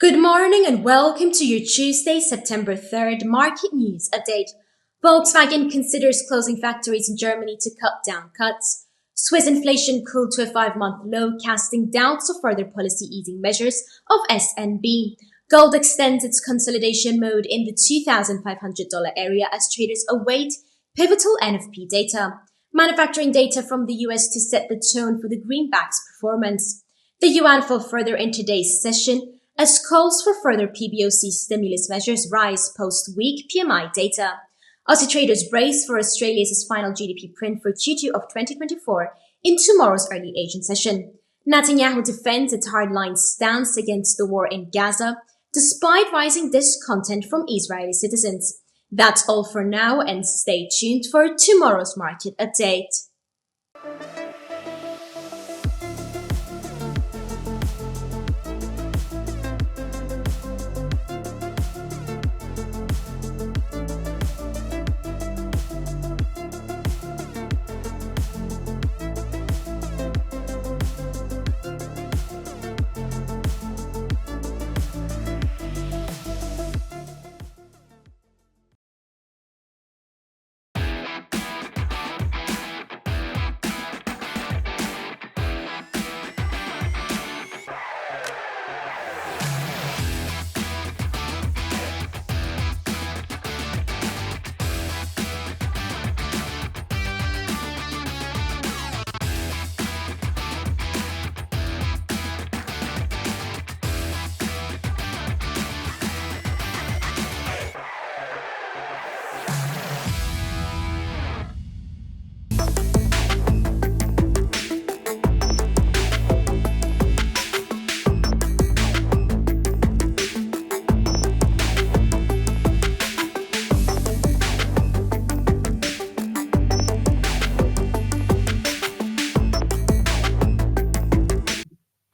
Good morning and welcome to your Tuesday, September 3rd market news update. Volkswagen considers closing factories in Germany to cut down cuts. Swiss inflation cooled to a 5-month low, casting doubts of further policy easing measures of SNB. Gold extends its consolidation mode in the $2,500 area as traders await pivotal NFP data. Manufacturing data from the US to set the tone for the greenback's performance. The yuan fell further in today's session as calls for further PBOC stimulus measures rise post-weak PMI data. Aussie traders brace for Australia's final GDP print for Q2 of 2024 in tomorrow's early Asian session. Netanyahu defends its hardline stance against the war in Gaza, despite rising discontent from Israeli citizens. That's all for now, and stay tuned for tomorrow's market update.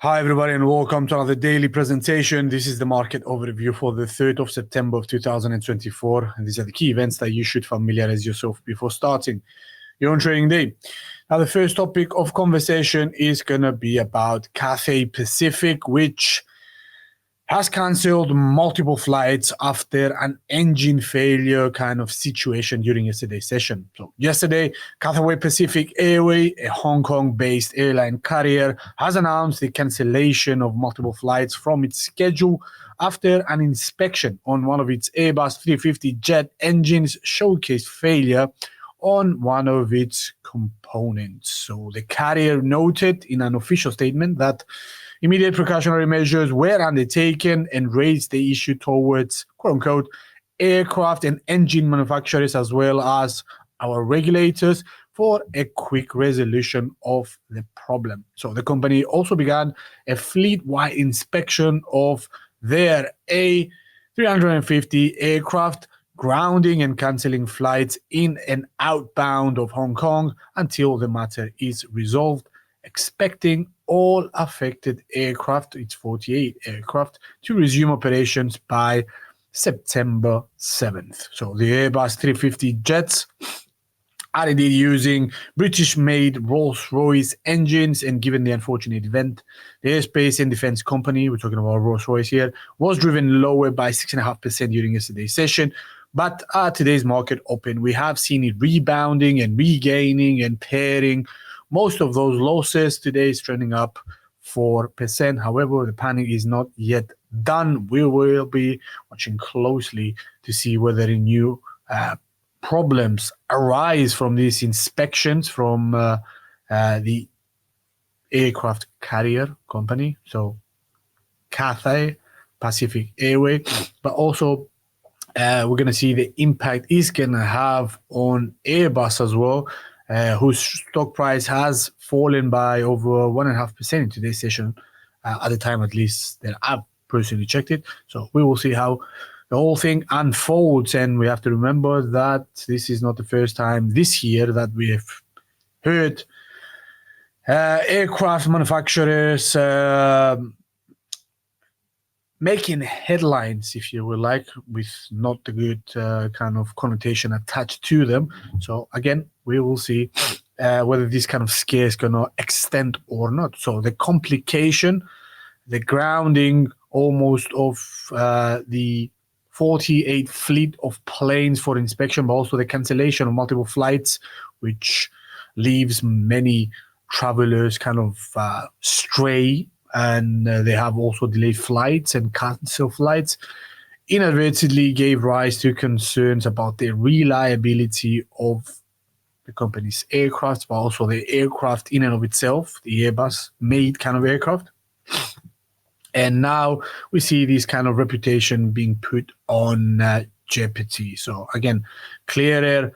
Hi everybody and welcome to another daily presentation. This is the market overview for the 3rd of September of 2024. And these are the key events that you should familiarize yourself before starting your own trading day. Now the first topic of conversation is going to be about Cathay Pacific, which has cancelled multiple flights after an engine failure kind of situation during yesterday's session. So yesterday, Cathay Pacific Airways, a Hong Kong-based airline carrier, has announced the cancellation of multiple flights from its schedule after an inspection on one of its Airbus 350 jet engines showcased failure on one of its components. So the carrier noted in an official statement that immediate precautionary measures were undertaken and raised the issue towards, quote-unquote, aircraft and engine manufacturers as well as our regulators for a quick resolution of the problem. So the company also began a fleet-wide inspection of their A350 aircraft, grounding and cancelling flights in and outbound of Hong Kong until the matter is resolved, expecting all affected aircraft, it's 48 aircraft, to resume operations by September 7th. So the Airbus 350 jets are indeed using British-made Rolls-Royce engines, and given the unfortunate event, the Aerospace and Defence Company, we're talking about Rolls-Royce here, was driven lower by 6.5% during yesterday's session. But at today's market open, we have seen it rebounding and regaining and pairing most of those losses. Today is trending up 4%. However, the panic is not yet done. We will be watching closely to see whether new problems arise from these inspections from the aircraft carrier company, so Cathay Pacific Airways, but also we're going to see the impact is going to have on Airbus as well, whose stock price has fallen by over 1.5% in today's session, at the time at least that I've personally checked it. So we will see how the whole thing unfolds, and we have to remember that this is not the first time this year that we have heard aircraft manufacturers making headlines, if you will, like, with not the good kind of connotation attached to them. So again, we will see whether this kind of scare is going to extend or not. So the complication, the grounding almost of the 48 fleet of planes for inspection, but also the cancellation of multiple flights, which leaves many travelers kind of stray, and they have also delayed flights and cancelled flights, inadvertently gave rise to concerns about the reliability of the company's aircraft, but also the aircraft in and of itself, the Airbus made kind of aircraft. And now we see this kind of reputation being put on jeopardy. So again, clearer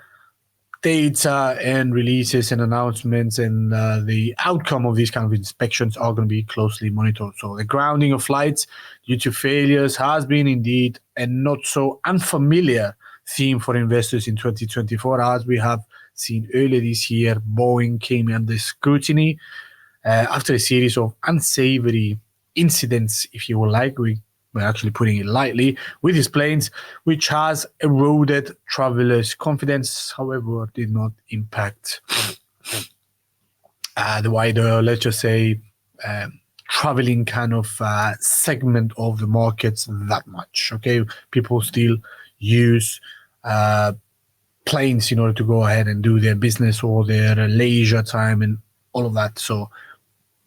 data and releases and announcements and the outcome of these kind of inspections are going to be closely monitored. So the grounding of flights due to failures has been indeed a not so unfamiliar theme for investors in 2024. As we have seen earlier this year, Boeing came under scrutiny after a series of unsavory incidents, if you will like. We're actually putting it lightly, with his planes, which has eroded travelers' confidence, however, did not impact the wider, let's just say, traveling kind of segment of the markets that much. Okay, people still use planes in order to go ahead and do their business or their leisure time and all of that. So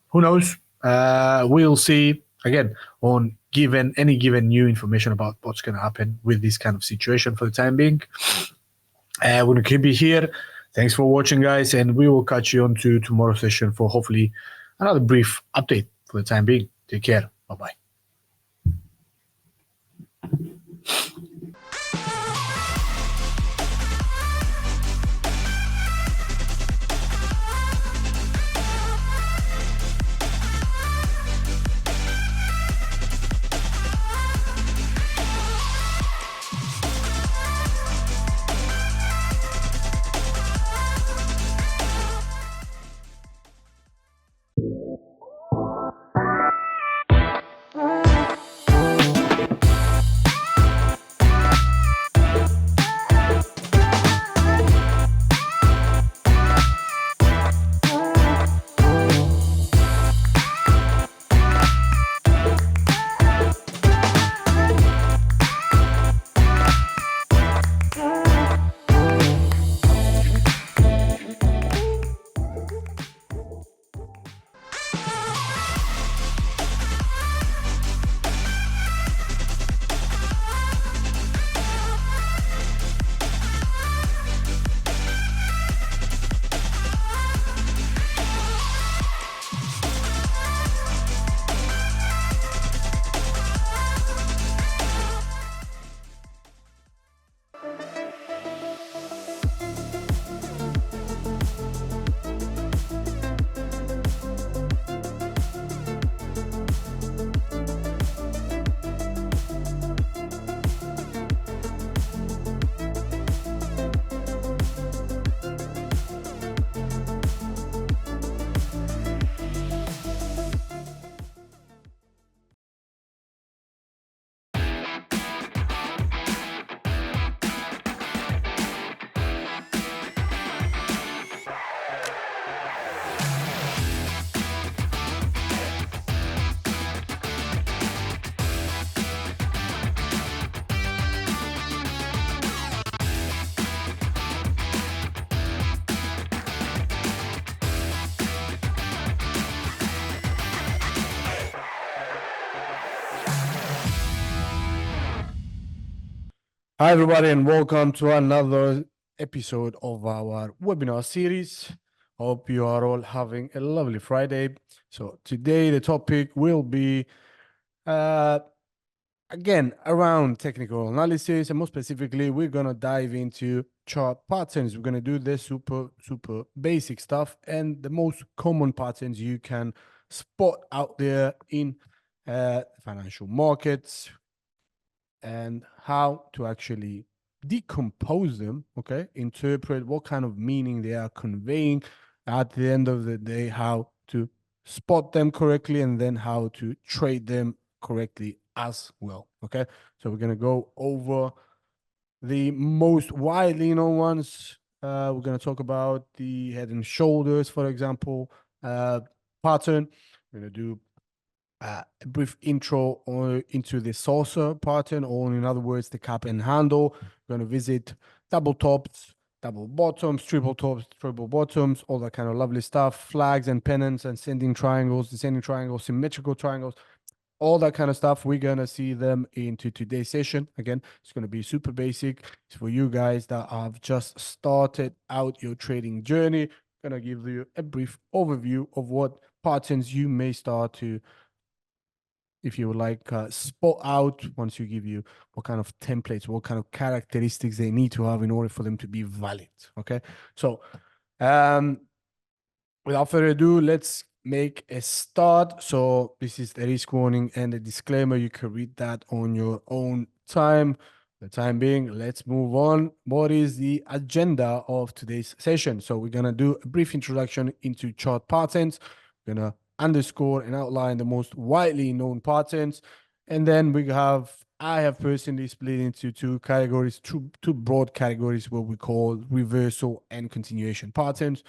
who knows? We'll see again on any given new information about what's going to happen with this kind of situation. For the time being, we're going to keep it here. Thanks for watching, guys, and we will catch you on to tomorrow's session for hopefully another brief update. For the time being, take care. Bye-bye. Hi, everybody, and welcome to another episode of our webinar series. Hope you are all having a lovely Friday. So today the topic will be, again, around technical analysis, and more specifically, we're going to dive into chart patterns. We're going to do the super basic stuff and the most common patterns you can spot out there in financial markets, and how to actually decompose them, okay? Interpret what kind of meaning they are conveying at the end of the day, how to spot them correctly, and then how to trade them correctly as well, okay? So we're going to go over the most widely known ones. We're going to talk about the head and shoulders, for example, pattern. We're going to do a brief intro into the saucer pattern, or in other words, the cup and handle. We're going to visit double tops, double bottoms, triple tops, triple bottoms, all that kind of lovely stuff, flags and pennants, ascending triangles, descending triangles, symmetrical triangles, all that kind of stuff. We're going to see them into today's session. Again, it's going to be super basic. It's for you guys that have just started out your trading journey. I'm going to give you a brief overview of what patterns you may start to, if you would like, spot out once you give you what kind of templates, what kind of characteristics they need to have in order for them to be valid. Okay. So, without further ado, let's make a start. So this is the risk warning and the disclaimer. You can read that on your own time. For the time being, let's move on. What is the agenda of today's session? So we're going to do a brief introduction into chart patterns. We're going to underscore and outline the most widely known patterns. And then I have personally split into two categories, two broad categories, what we call reversal and continuation patterns.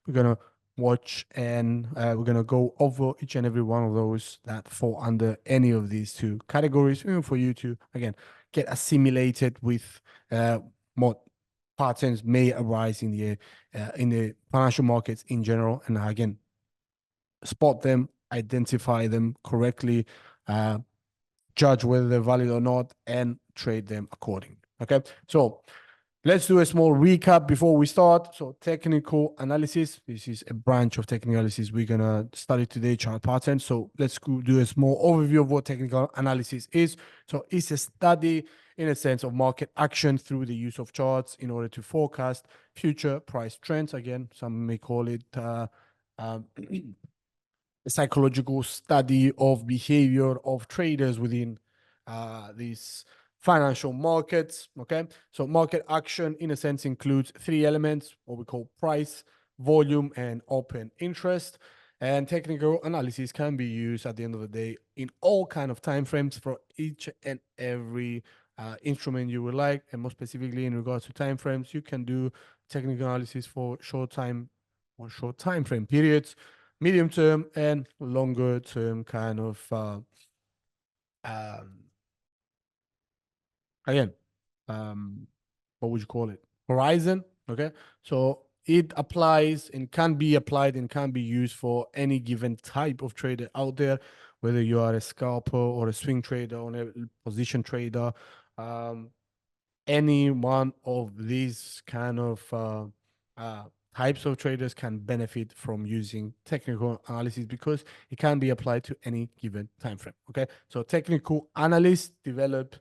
We're going to watch and we're going to go over each and every one of those that fall under any of these two categories, for you to, again, get assimilated with what patterns may arise in the financial markets in general, and again, spot them, identify them correctly, judge whether they're valid or not, and trade them accordingly. Okay, so let's do a small recap before we start. So technical analysis, this is a branch of technical analysis we're going to study today, chart patterns. So let's do a small overview of what technical analysis is. So it's a study, in a sense, of market action through the use of charts in order to forecast future price trends. Again, some may call it a psychological study of behavior of traders within these financial markets. Okay, so market action, in a sense, includes three elements: what we call price, volume, and open interest. And technical analysis can be used at the end of the day in all kind of time frames for each and every instrument you would like. And more specifically, in regards to time frames, you can do technical analysis for short time frame periods, medium term, and longer term kind of again, what would you call it, horizon. Okay, so it applies and can be applied and can be used for any given type of trader out there, whether you are a scalper or a swing trader or a position trader. Any one of these kind of types of traders can benefit from using technical analysis because it can be applied to any given time frame. Okay, so technical analysts develop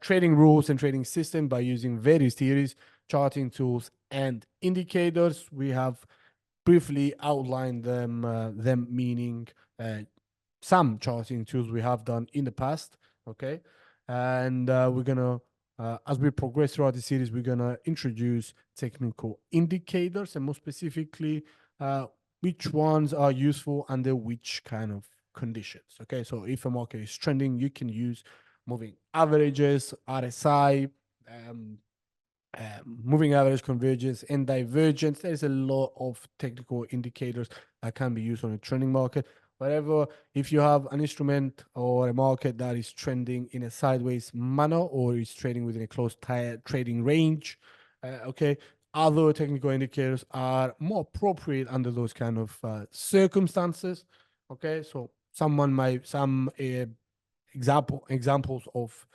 trading rules and trading system by using various theories, charting tools, and indicators. We have briefly outlined them meaning some charting tools we have done in the past. Okay, and we're gonna as we progress throughout the series, we're gonna introduce technical indicators, and more specifically, which ones are useful under which kind of conditions. Okay, so if a market is trending, you can use moving averages, RSI, moving average, convergence, and divergence. There's a lot of technical indicators that can be used on a trending market. Whatever, if you have an instrument or a market that is trending in a sideways manner or is trading within a close trading range, okay, other technical indicators are more appropriate under those kind of circumstances. Okay, so some examples of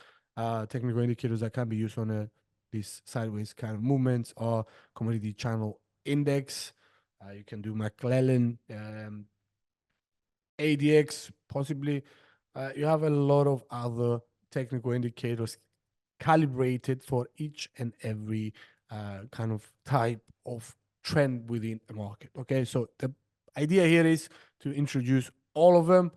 technical indicators that can be used on these sideways kind of movements are commodity channel index. You can do McClellan, ADX, possibly. You have a lot of other technical indicators calibrated for each and every kind of type of trend within a market. Okay, so the idea here is to introduce all of them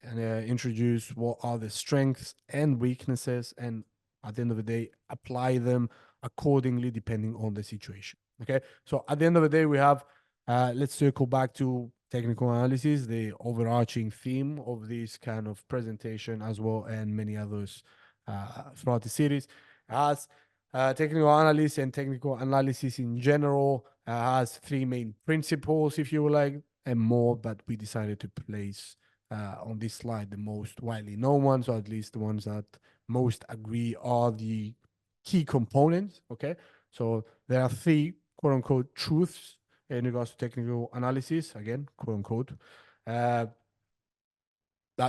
and introduce what are the strengths and weaknesses, and at the end of the day, apply them accordingly depending on the situation. Okay, so at the end of the day, we have let's circle back to technical analysis, the overarching theme of this kind of presentation as well, and many others throughout the series. As technical analysis and technical analysis in general has three main principles, if you would like, and more, but we decided to place on this slide, the most widely known ones, or at least the ones that most agree are the key components. Okay, so there are three quote unquote truths in regards to technical analysis. Again, quote unquote, that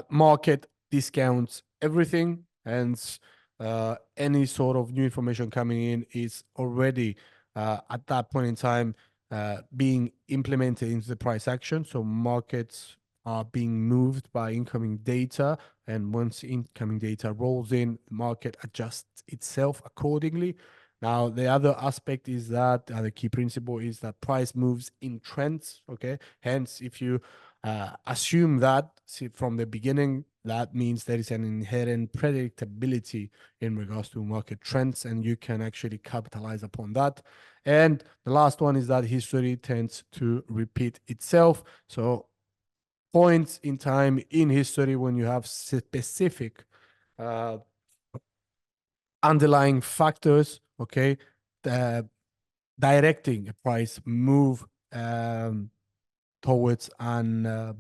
market discounts everything, hence any sort of new information coming in is already at that point in time being implemented into the price action. So markets are being moved by incoming data, and once incoming data rolls in, the market adjusts itself accordingly. Now, the other aspect is that the key principle is that price moves in trends. Okay, hence, if you assume that from the beginning, that means there is an inherent predictability in regards to market trends, and you can actually capitalize upon that. And the last one is that history tends to repeat itself. So points in time in history when you have specific underlying factors, okay, directing a price move towards an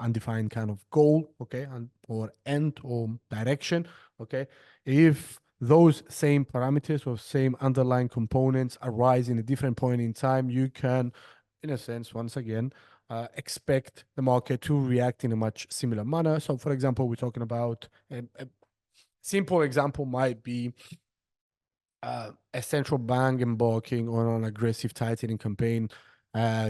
undefined kind of goal, okay, and or end or direction, okay. If those same parameters or same underlying components arise in a different point in time, you can, in a sense, once again, expect the market to react in a much similar manner. So, for example, we're talking about a simple example might be a central bank embarking on an aggressive tightening campaign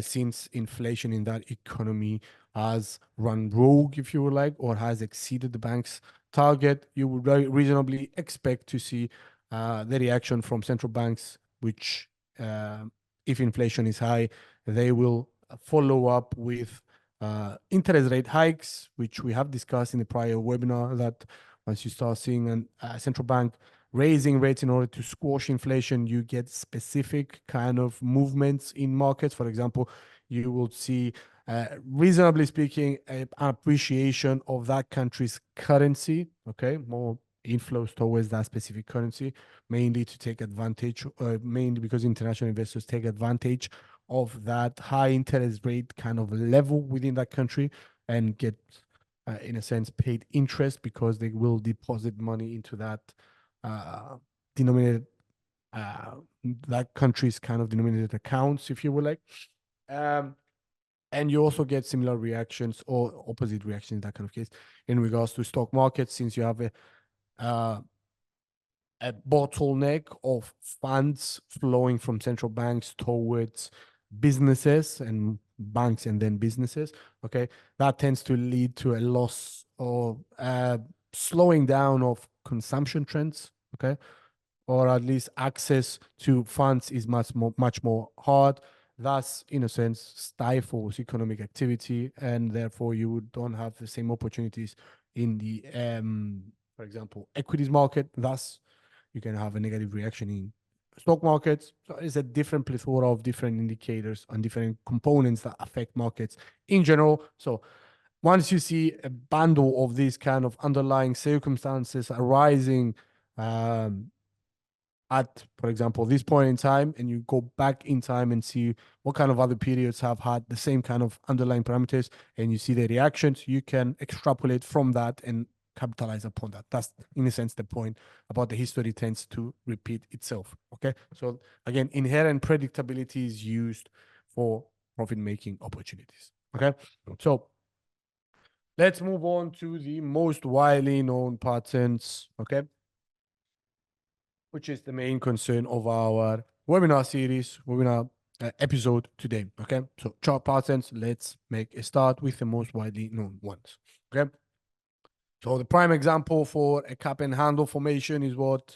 since inflation in that economy has run rogue, if you would like, or has exceeded the bank's target. You would reasonably expect to see the reaction from central banks, which, if inflation is high, they will follow up with interest rate hikes, which we have discussed in the prior webinar, that once you start seeing a central bank raising rates in order to squash inflation, you get specific kind of movements in markets. For example, you will see, reasonably speaking, an appreciation of that country's currency, okay, more inflows towards that specific currency, mainly to take advantage, mainly because international investors take advantage of that high interest rate kind of level within that country and get, in a sense, paid interest because they will deposit money into that denominated that country's kind of denominated accounts, if you will like. And you also get similar reactions or opposite reactions in that kind of case in regards to stock markets, since you have a bottleneck of funds flowing from central banks towards businesses and banks and then businesses. Okay, that tends to lead to a loss or slowing down of consumption trends. Okay, or at least access to funds is much more hard. Thus, in a sense, stifles economic activity, and therefore you don't have the same opportunities in the, for example, equities market. Thus, you can have a negative reaction in stock markets. So it's a different plethora of different indicators and different components that affect markets in general. So once you see a bundle of these kind of underlying circumstances arising at, for example, this point in time, and you go back in time and see what kind of other periods have had the same kind of underlying parameters, and you see the reactions, you can extrapolate from that and capitalize upon that. That's, in a sense, the point about the history tends to repeat itself. Okay, so again, inherent predictability is used for profit-making opportunities. Okay, so let's move on to the most widely known patterns. Okay, which is the main concern of our webinar series, webinar episode today. Okay, so chart patterns. Let's make a start with the most widely known ones. Okay, so the prime example for a cap and handle formation is what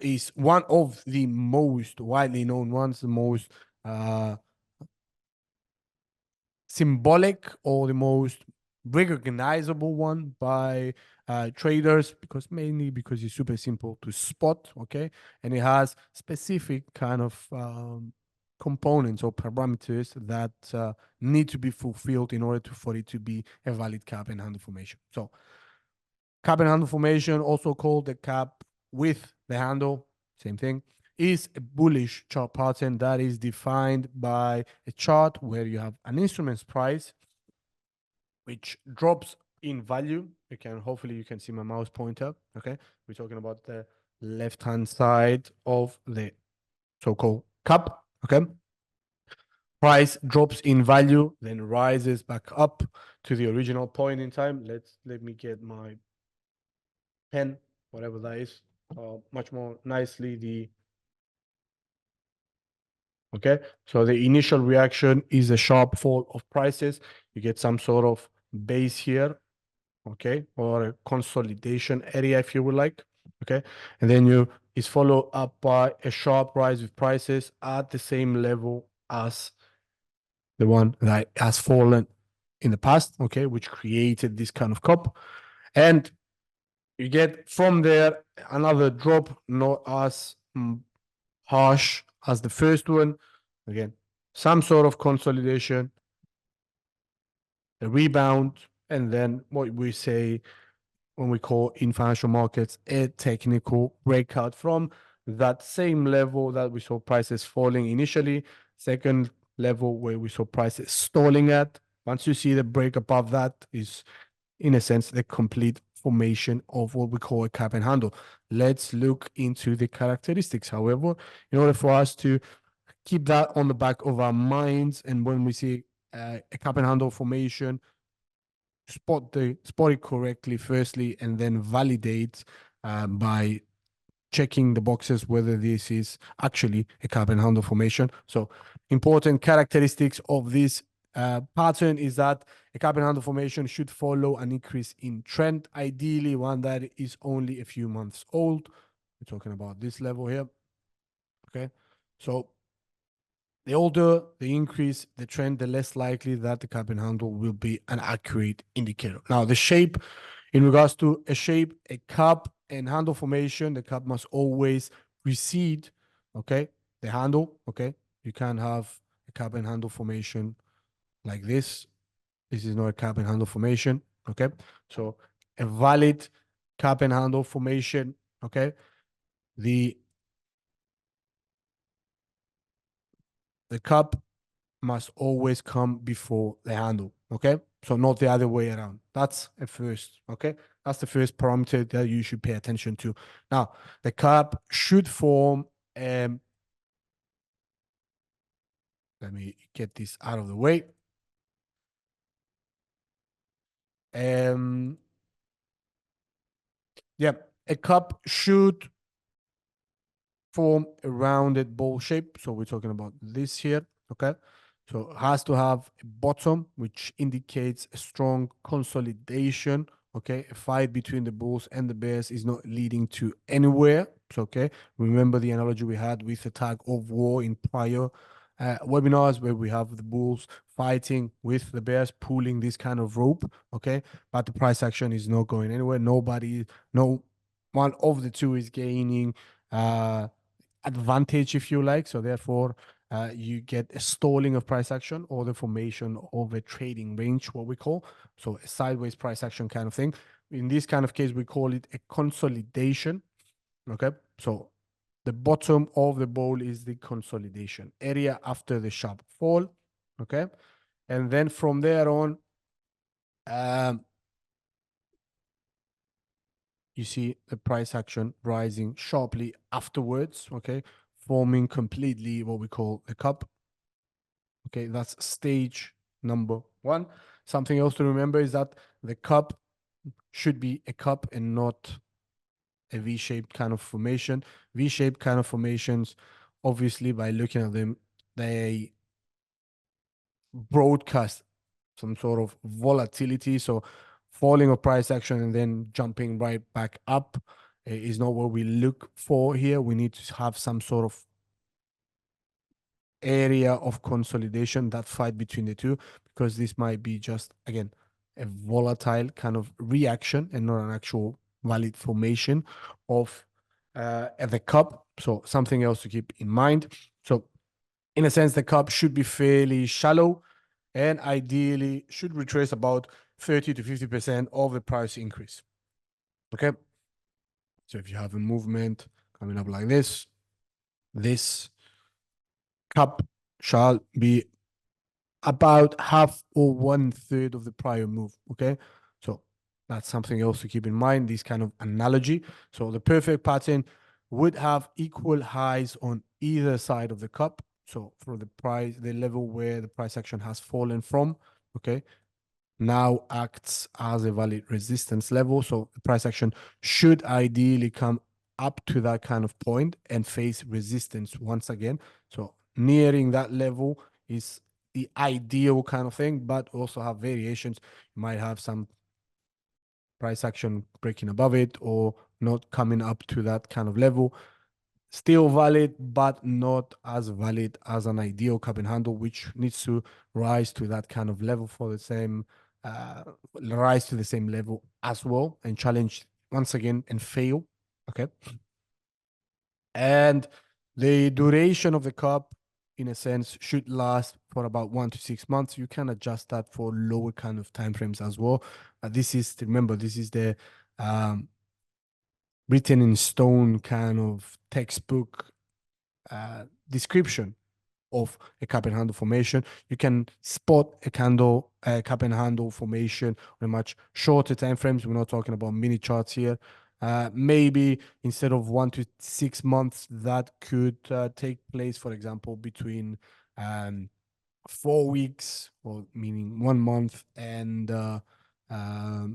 is one of the most widely known ones, the most symbolic or the most recognizable one by traders, because mainly because it's super simple to spot. Okay, and it has specific kind of components or parameters that need to be fulfilled in order for it to be a valid cap and handle formation. So cap and handle formation, also called the cap with the handle, same thing, is a bullish chart pattern that is defined by a chart where you have an instrument's price, which drops in value. Hopefully you can see my mouse pointer. Okay, we're talking about the left-hand side of the so-called cup. Okay, price drops in value, then rises back up to the original point in time. Let me get my pen, whatever that is, much more nicely. Okay, so the initial reaction is a sharp fall of prices. You get some sort of base here, okay, or a consolidation area if you would like, okay, and then is followed up by a sharp rise with prices at the same level as the one that has fallen in the past, okay, which created this kind of cup, and you get from there another drop, not as harsh as the first one. Again, some sort of consolidation, a rebound, and then what we say when we call in financial markets a technical breakout from that same level that we saw prices falling initially, second level where we saw prices stalling at. Once you see the break above that is, in a sense, the complete formation of what we call a cap and handle. Let's look into the characteristics. However, in order for us to keep that on the back of our minds, and when we see a cap and handle formation, spot it correctly firstly, and then validate by checking the boxes whether this is actually a cap and handle formation. So important characteristics of this pattern is that a cap and handle formation should follow an increase in trend, ideally one that is only a few months old. We're talking about this level here. Okay, so the older the increase, the trend, the less likely that the cap and handle will be an accurate indicator. Now, the shape, in regards to a shape, a cap and handle formation, the cap must always precede, okay, the handle, okay? You can't have a cap and handle formation like this. This is not a cap and handle formation, okay? So a valid cap and handle formation, okay? The cap must always come before the handle, okay? So not the other way around. That's a first, okay? That's the first parameter that you should pay attention to. Now, the cap should form, let me get this out of the way. Yeah, a cap should form a rounded ball shape. So we're talking about this here, okay? So it has to have a bottom, which indicates a strong consolidation, okay? A fight between the bulls and the bears is not leading to anywhere, so, okay? Remember the analogy we had with the tug of war in prior webinars where we have the bulls fighting with the bears, pulling this kind of rope, okay? But the price action is not going anywhere. No one of the two is gaining advantage, if you like. So therefore, you get a stalling of price action or the formation of a trading range, what we call. So a sideways price action kind of thing. In this kind of case, we call it a consolidation. Okay. So the bottom of the bowl is the consolidation area after the sharp fall. Okay. And then from there on, you see the price action rising sharply afterwards, okay, forming completely what we call a cup. Okay, that's stage number one. Something else to remember is that the cup should be a cup and not a V-shaped kind of formation. V-shaped kind of formations, obviously, by looking at them, they broadcast some sort of volatility. So falling of price action and then jumping right back up is not what we look for here. We need to have some sort of area of consolidation, that fight between the two, because this might be just, again, a volatile kind of reaction and not an actual valid formation of the cup. So something else to keep in mind. So in a sense, the cup should be fairly shallow and ideally should retrace about 30 to 50% of the price increase. Okay. So if you have a movement coming up like this cup shall be about half or 1/3 of the prior move. Okay, so that's something else to keep in mind, this kind of analogy. So the perfect pattern would have equal highs on either side of the cup. So for the price, the level where the price action has fallen from, okay, now acts as a valid resistance level. So the price action should ideally come up to that kind of point and face resistance once again. So nearing that level is the ideal kind of thing, but also have variations. You might have some price action breaking above it or not coming up to that kind of level. Still valid, but not as valid as an ideal cup and handle, which needs to rise to that kind of level for the same, rise to the same level as well and challenge once again and fail. Okay. And the duration of the cup, in a sense, should last for about 1 to 6 months. You can adjust that for lower kind of timeframes as well. This is, remember, this is the written in stone kind of textbook description of a cup and handle formation. You can spot a cup and handle formation on a much shorter time frames. We're not talking about mini charts here. Maybe instead of 1 to 6 months, that could take place, for example, between 4 weeks, or meaning 1 month, and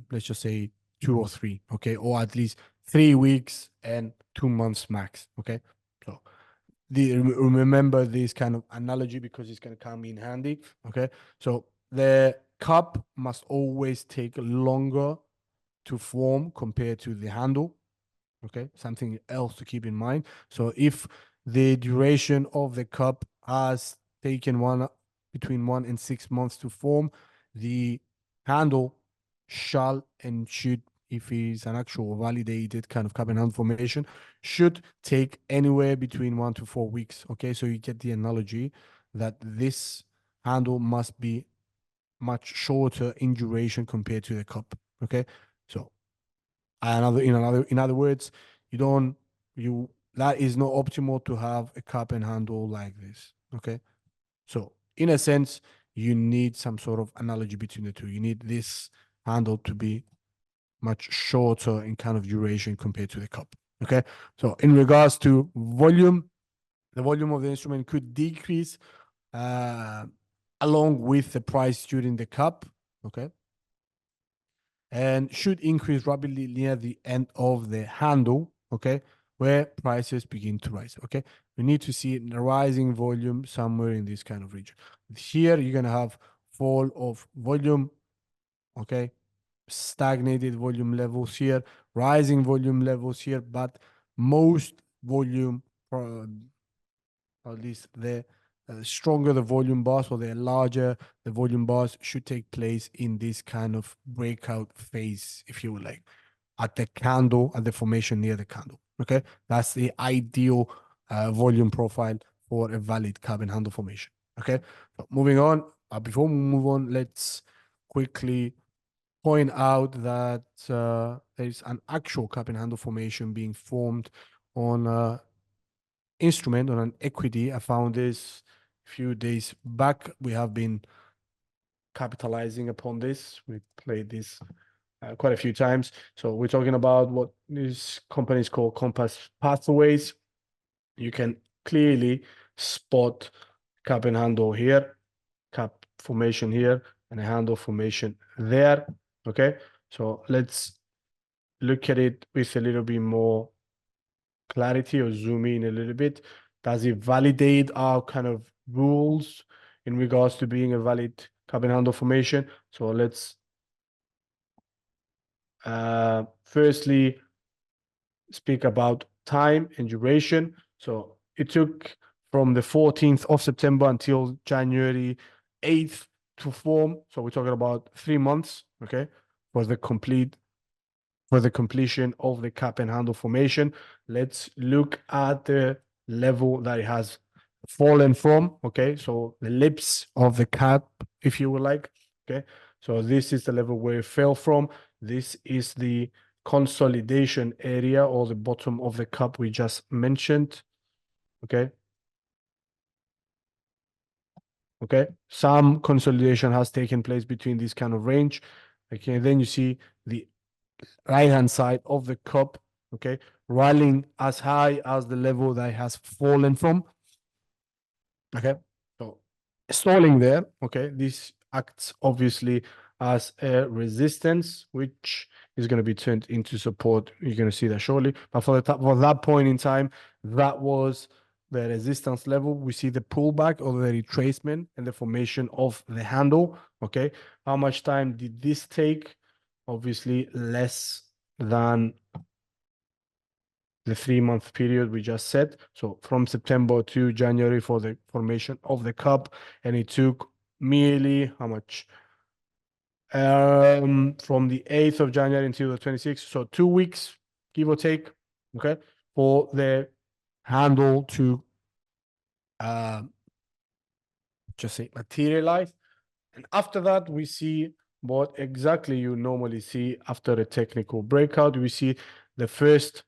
let's just say 2 or 3, okay, or at least 3 weeks and 2 months max, okay. So remember this kind of analogy because it's going to come in handy. Okay, so the cup must always take longer to form compared to the handle. Okay, something else to keep in mind. So if the duration of the cup has taken between 1 and 6 months to form, the handle shall and should, if it's an actual validated kind of cup and handle formation, should take anywhere between 1 to 4 weeks. Okay, so you get the analogy that this handle must be much shorter in duration compared to the cup. Okay, so in other words, that is not optimal to have a cup and handle like this. Okay, so in a sense, you need some sort of analogy between the two. You need this handle to be much shorter in kind of duration compared to the cup. Okay, so in regards to volume, the volume of the instrument could decrease along with the price during the cup. Okay, and should increase rapidly near the end of the handle, okay, where prices begin to rise. Okay, we need to see a rising volume somewhere in this kind of region. Here you're gonna have fall of volume, okay, stagnated volume levels here, rising volume levels here, but most volume, at least the stronger the volume bars or the larger the volume bars, should take place in this kind of breakout phase, if you would like, at the candle, at the formation near the candle. Okay, that's the ideal volume profile for a valid cup and handle formation. Okay, so moving on. Before we move on, let's quickly point out that there's an actual cup and handle formation being formed on instrument, on an equity. I found this a few days back. We have been capitalizing upon this. We played this quite a few times. So we're talking about what these companies call compass pathways. You can clearly spot cup and handle here, cup formation here, and a handle formation there. Okay, so let's look at it with a little bit more clarity, or zoom in a little bit. Does it validate our kind of rules in regards to being a valid cup and handle formation? So let's firstly speak about time and duration. So it took from the 14th of September until January 8th to form. So we're talking about 3 months, okay, for the completion of the cup and handle formation. Let's look at the level that it has fallen from. Okay, so the lips of the cup, if you would like. Okay, so this is the level where it fell from. This is the consolidation area, or the bottom of the cup we just mentioned. Okay, Okay, some consolidation has taken place between this kind of range. Okay, then you see the right hand side of the cup, okay, rallying as high as the level that it has fallen from. Okay, so stalling there. Okay, this acts obviously as a resistance, which is going to be turned into support. You're going to see that shortly. But for that point in time, that was the resistance level. We see the pullback or the retracement and the formation of the handle. Okay, how much time did this take? Obviously, less than the 3-month period we just said. So from September to January for the formation of the cup, and it took merely how much? From the 8th of January until the 26th, so 2 weeks, give or take, okay, for the handle to just say materialize. And after that, we see what exactly you normally see after a technical breakout. We see the first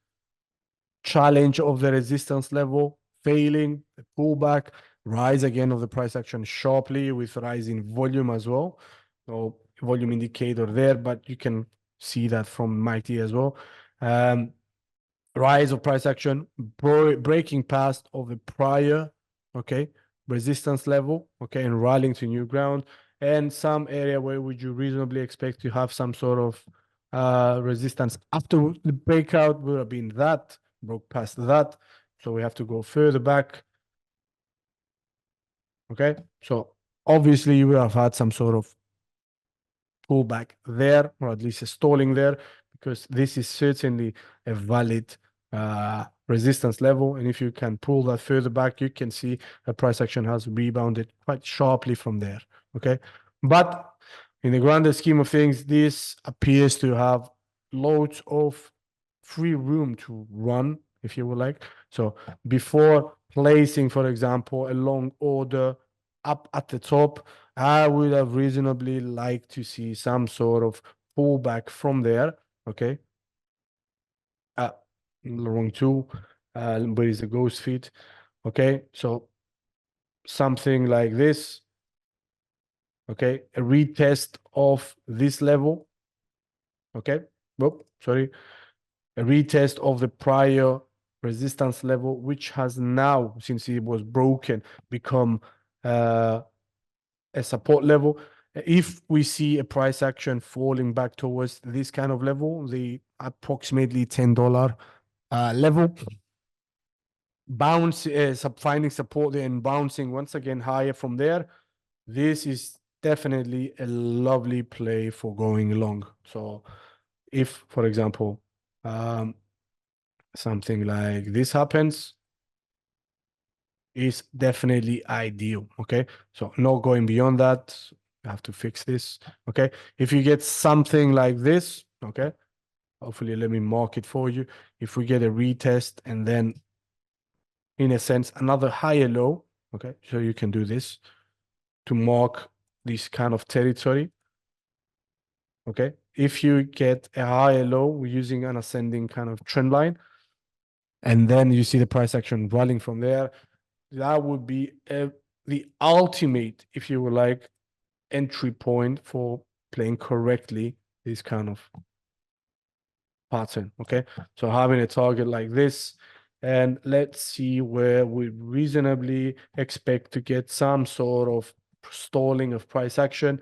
challenge of the resistance level failing, the pullback, rise again of the price action sharply with rise in volume as well. So volume indicator there, but you can see that from MACD as well. Rise of price action, breaking past of the prior, okay, resistance level, okay, and rallying to new ground, and some area where would you reasonably expect to have some sort of resistance after the breakout would have been that, broke past that, so we have to go further back, okay, so obviously you will have had some sort of pullback there, or at least a stalling there, because this is certainly a valid resistance level. And if you can pull that further back, you can see the price action has rebounded quite sharply from there. Okay. But in the grander scheme of things, this appears to have loads of free room to run, if you would like. So before placing, for example, a long order up at the top, I would have reasonably liked to see some sort of pullback from there. Okay. Wrong tool. Where is the ghost feed? Okay. So something like this. Okay. A retest of this level. Okay. Oh, sorry. A retest of the prior resistance level, which has now, since it was broken, become a support level. If we see a price action falling back towards this kind of level, the approximately $10 level, bounce, finding support there and bouncing once again higher from there, this is definitely a lovely play for going long. So if, for example, something like this happens, is definitely ideal. Okay, so not going beyond that. I have to fix this. Okay, if you get something like this, okay, hopefully let me mark it for you. If we get a retest and then, in a sense, another higher low, okay, so you can do this to mark this kind of territory. Okay, if you get a higher low, we're using an ascending kind of trend line, and then you see the price action rolling from there, that would be the ultimate, if you would like, entry point for playing correctly this kind of pattern. Okay, so having a target like this, and let's see where we reasonably expect to get some sort of stalling of price action.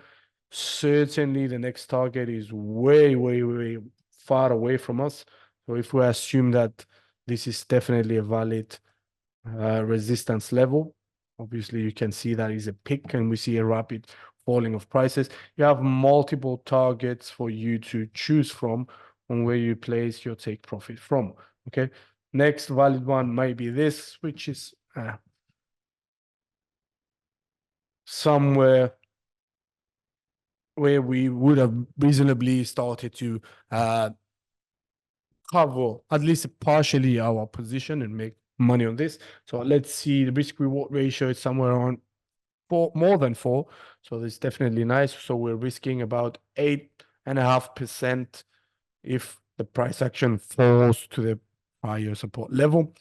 Certainly the next target is way far away from us, so if we assume that this is definitely a valid resistance level, obviously you can see that is a pick and we see a rapid falling of prices. You have multiple targets for you to choose from on where you place your take profit from. Okay, next valid one might be this, which is somewhere where we would have reasonably started to cover at least partially our position and make money on this. So let's see, the risk reward ratio is somewhere around more than 4, so it's definitely nice. So we're risking about 8.5% if the price action falls to the prior support level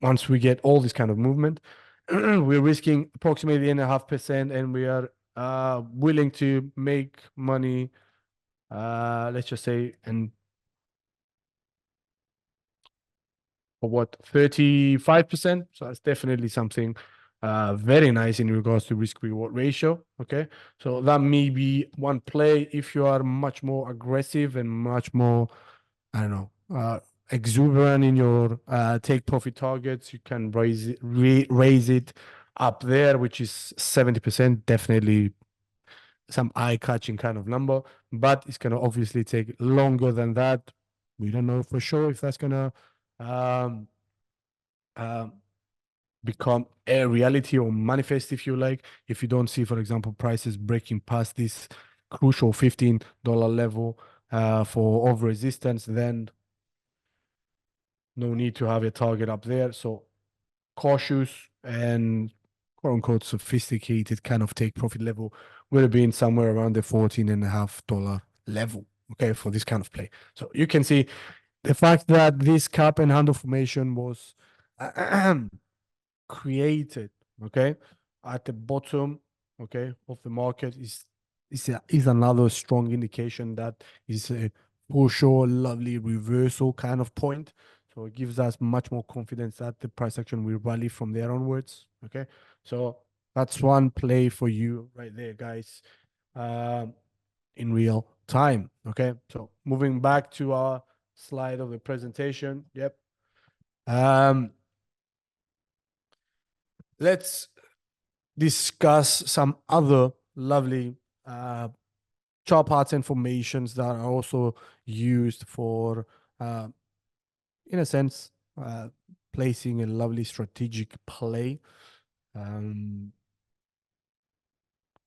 once we get all this kind of movement. we're risking approximately 8.5%, and we are willing to make money, let's just say, and for what, 35%. So that's definitely something very nice in regards to risk reward ratio. Okay, so that may be one play. If you are much more aggressive and much more, I don't know, exuberant in your take profit targets, you can raise it up there, which is 70%. Definitely some eye-catching kind of number, but it's gonna obviously take longer than that. We don't know for sure if that's gonna um, um, become a reality or manifest, if you like. If you don't see, for example, prices breaking past this crucial $15 level for over resistance, then no need to have a target up there. So cautious and quote unquote sophisticated kind of take profit level would have been somewhere around the $14.5 level, okay, for this kind of play. So you can see the fact that this cup and handle formation was created, okay, at the bottom, okay, of the market is another strong indication that is a for sure lovely reversal kind of point. So it gives us much more confidence that the price action will rally from there onwards. Okay, so that's one play for you right there, guys, in real time. Okay, so moving back to our slide of the presentation. Yep. Let's discuss some other lovely chart parts and formations that are also used for, in a sense, placing a lovely strategic play.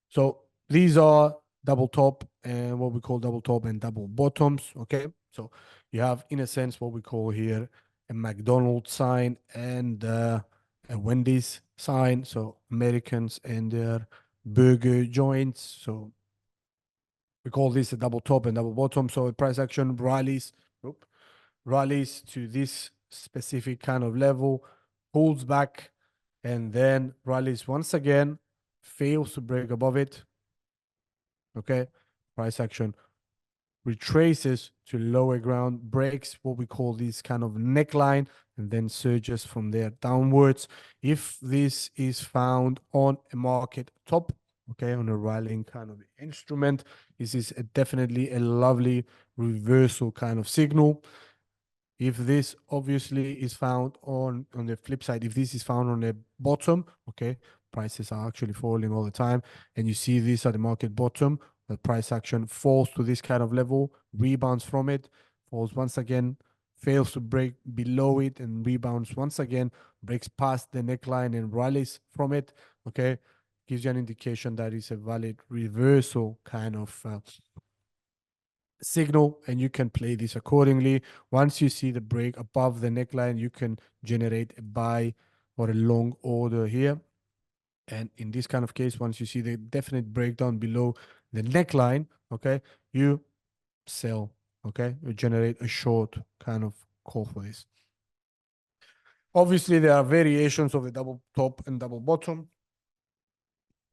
So these are double top and what we call double top and double bottoms. Okay, so you have, in a sense, what we call here a McDonald's sign and a Wendy's sign. So Americans and their burger joints. So we call this a double top and double bottom. So the price action rallies to this specific kind of level, pulls back, and then rallies once again, fails to break above it. Okay, price action retraces to lower ground, breaks what we call this kind of neckline, and then surges from there downwards. If this is found on a market top, okay, on a rallying kind of instrument, this is definitely a lovely reversal kind of signal. If this obviously is found on the flip side, if this is found on the bottom, okay, prices are actually falling all the time, and you see this at the market bottom, the price action falls to this kind of level, rebounds from it, falls once again, fails to break below it, and rebounds once again, breaks past the neckline and rallies from it, okay, gives you an indication that it's a valid reversal kind of signal, and you can play this accordingly. Once you see the break above the neckline, you can generate a buy or a long order here. And in this kind of case, once you see the definite breakdown below the neckline, okay, you sell, okay, you generate a short kind of call for this. Obviously, there are variations of the double top and double bottom.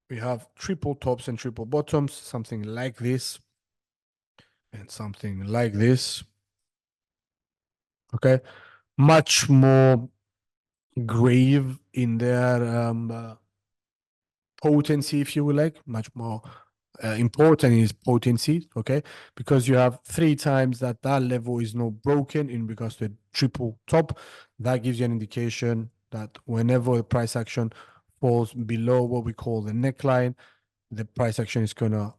We have triple tops and triple bottoms, something like this and something like this. Okay, much more grave in their potency, if you will, like much more important is potency, okay, because you have 3 times that level is not broken in regards to a triple top. That gives you an indication that whenever the price action falls below what we call the neckline, the price action is gonna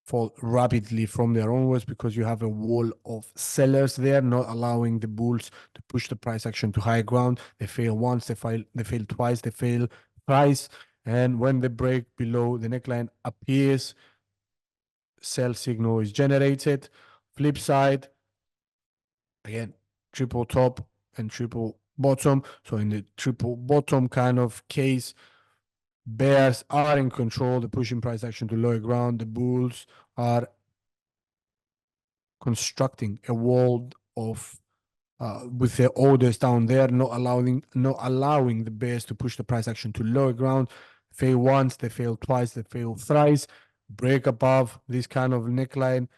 fall rapidly from there onwards, because you have a wall of sellers there, not allowing the bulls to push the price action to high ground. They fail once, they fail twice, they fail thrice, and when the break below the neckline appears, sell signal is generated. Flip side, again, triple top and triple bottom. So in the triple bottom kind of case, bears are in control, the pushing price action to lower ground. The bulls are constructing a wall of with their orders down there, not allowing the bears to push the price action to lower ground. Fail once, they fail twice, they fail thrice. Break above this kind of neckline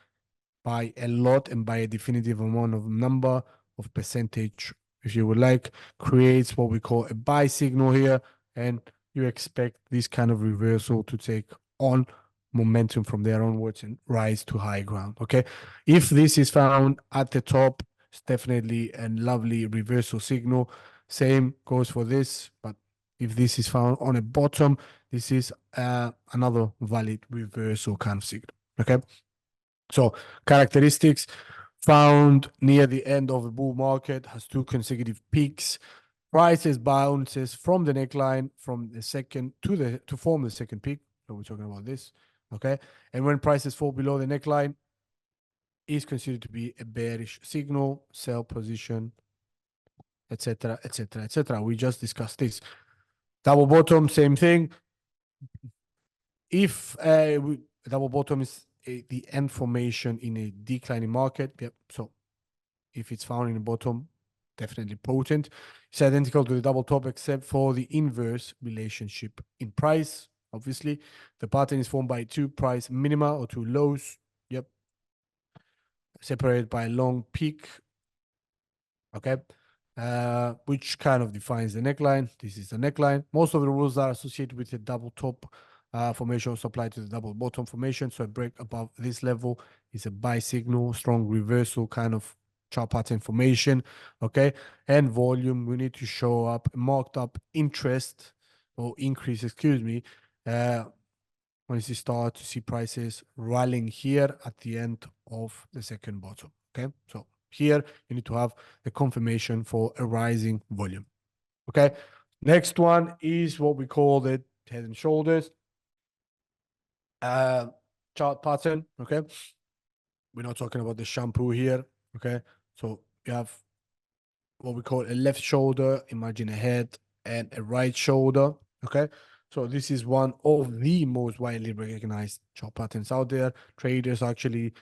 by a lot and by a definitive amount of number of percentage, if you would like, creates what we call a buy signal here, and you expect this kind of reversal to take on momentum from there onwards and rise to high ground. Okay, if this is found at the top, it's definitely a lovely reversal signal. Same goes for this, but if this is found on a bottom, this is another valid reversal kind of signal. Okay, so characteristics found near the end of the bull market, has two consecutive peaks. Prices bounces from the neckline from the second to form the second peak. So we're talking about this. Okay, and when prices fall below the neckline, is considered to be a bearish signal, sell position, etc., etc., etc. We just discussed this. Double bottom, same thing. If double bottom is the end formation in a declining market, yep. So if it's found in the bottom, definitely potent. It's identical to the double top except for the inverse relationship in price. Obviously, the pattern is formed by two price minima or two lows. Yep. Separated by a long peak. Okay. Which kind of defines the neckline. This is the neckline. Most of the rules are associated with the double top formation also apply to the double bottom formation. So a break above this level is a buy signal, strong reversal kind of chart pattern formation. Okay. And volume, we need to show up marked up interest or increase, excuse me, once you start to see prices rallying here at the end of the second bottom. Okay. So here you need to have the confirmation for a rising volume. Okay. Next one is what we call the head and shoulders chart pattern. Okay. We're not talking about the shampoo here. Okay. So you have what we call a left shoulder, imagine a head, and a right shoulder. Okay. So this is one of the most widely recognized chart patterns out there. Traders actually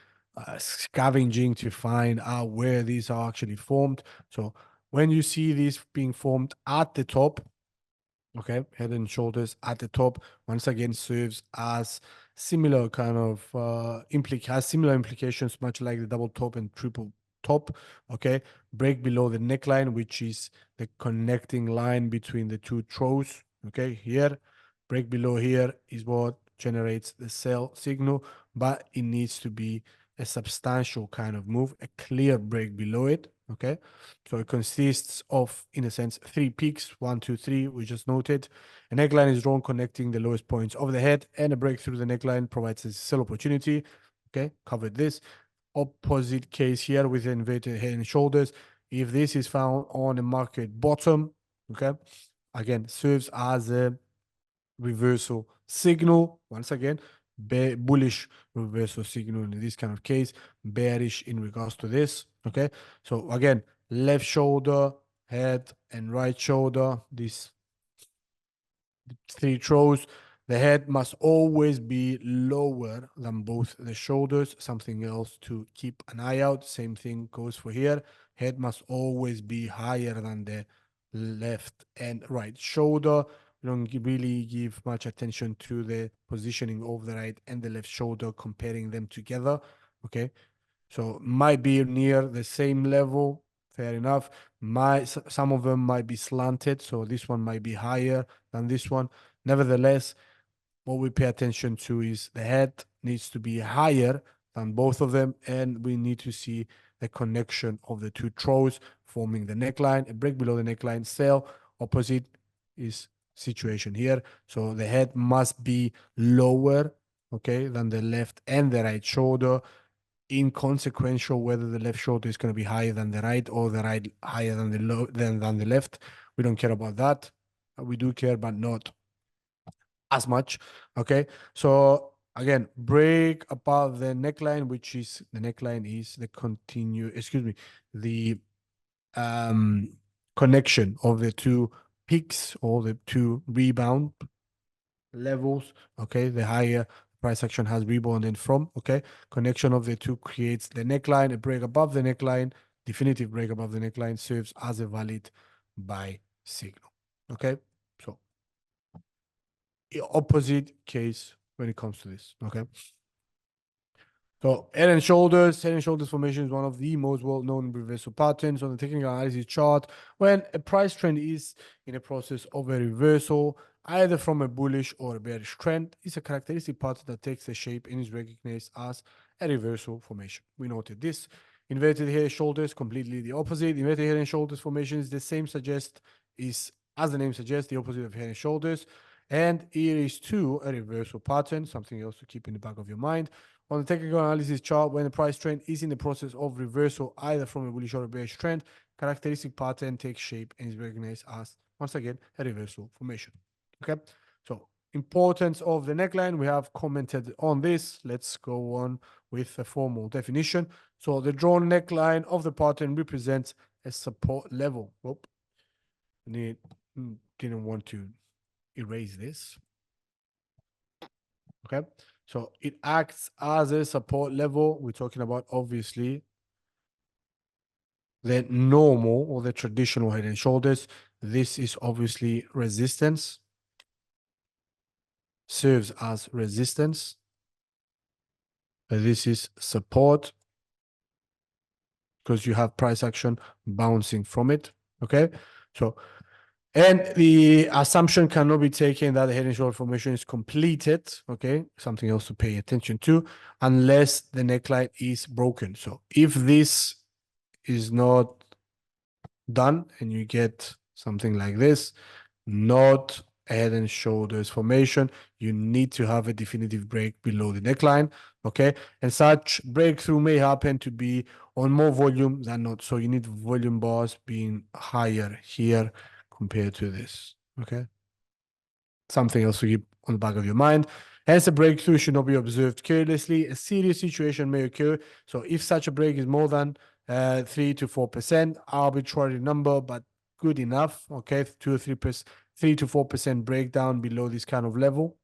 scavenging to find out where these are actually formed. So when you see these being formed at the top, okay, head and shoulders at the top, once again serves as similar kind of has similar implications, much like the double top and triple top. Okay, break below the neckline, which is the connecting line between the two throws. Okay, here, break below here is what generates the sell signal, but it needs to be a substantial kind of move, a clear break below it. Okay, so it consists of, in a sense, three peaks, 1, 2, 3, we just noted. A neckline is drawn connecting the lowest points of the head, and a break through the neckline provides a sell opportunity. Okay, covered this. Opposite case here with the inverted head and shoulders. If this is found on a market bottom, okay, again, serves as a reversal signal. Once again, bullish reversal signal in this kind of case, bearish in regards to this. Okay, so again, left shoulder, head, and right shoulder, these three throws. The head must always be lower than both the shoulders, something else to keep an eye out. Same thing goes for here. Head must always be higher than the left and right shoulder. We don't really give much attention to the positioning of the right and the left shoulder, comparing them together. Okay, so might be near the same level. Fair enough. Some of them might be slanted, so this one might be higher than this one. Nevertheless, what we pay attention to is the head needs to be higher than both of them, and we need to see the connection of the two throws forming the neckline. A break below the neckline, sell. Opposite is situation here. So the head must be lower, okay, than the left and the right shoulder. Inconsequential whether the left shoulder is going to be higher than the right or the right higher than the left. We don't care about that. We do care, but not as much. Okay, so again, break above the neckline, which is the neckline is the the connection of the two peaks or the two rebound levels. Okay, the higher price action has rebounded from. Okay, connection of the two creates the neckline. A break above the neckline definitive break above the neckline serves as a valid buy signal. Okay, so opposite case when it comes to this. Okay. So head and shoulders formation is one of the most well-known reversal patterns on the technical analysis chart. When a price trend is in a process of a reversal, either from a bullish or a bearish trend, it's a characteristic pattern that takes the shape and is recognized as a reversal formation. We noted this. Inverted head and shoulders, completely the opposite. Inverted head and shoulders formation is the same as the name suggests, the opposite of head and shoulders. And it is too a reversal pattern, something else to keep in the back of your mind. On the technical analysis chart, when the price trend is in the process of reversal, either from a bullish or a bearish trend, characteristic pattern takes shape and is recognized as, once again, a reversal formation. Okay, so importance of the neckline, we have commented on this. Let's go on with a formal definition. So the drawn neckline of the pattern represents a support level. Whoop. Didn't want to erase this. Okay, so it acts as a support level. We're talking about obviously the normal or the traditional head and shoulders. This is obviously resistance, serves as resistance. This is support because you have price action bouncing from it. Okay, so and the assumption cannot be taken that the head and shoulder formation is completed, okay? Something else to pay attention to, unless the neckline is broken. So if this is not done and you get something like this, not a head and shoulders formation, you need to have a definitive break below the neckline, okay? And such breakthrough may happen to be on more volume than not. So you need volume bars being higher here compared to this, okay? Something else to keep on the back of your mind. Hence, a breakthrough should not be observed carelessly. A serious situation may occur. So if such a break is more than 3 to 4%, arbitrary number, but good enough, okay? 3 to 4% breakdown below this kind of level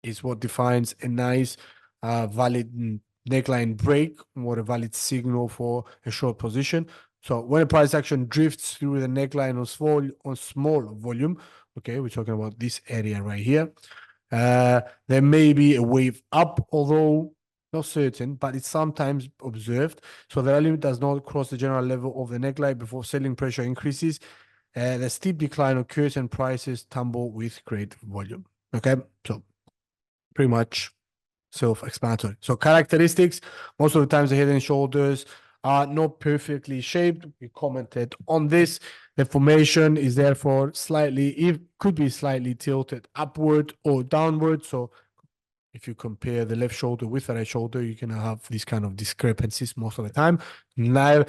is what defines a nice valid neckline break or a valid signal for a short position. So when a price action drifts through the neckline on small volume, okay, we're talking about this area right here, there may be a wave up, although not certain, but it's sometimes observed. So the rally does not cross the general level of the neckline before selling pressure increases. The steep decline occurs and prices tumble with great volume. Okay, so pretty much self-explanatory. So characteristics, most of the times the head and shoulders are not perfectly shaped. We commented on this. The formation is therefore could be slightly tilted upward or downward. So if you compare the left shoulder with the right shoulder, you're going to have these kind of discrepancies most of the time. Now,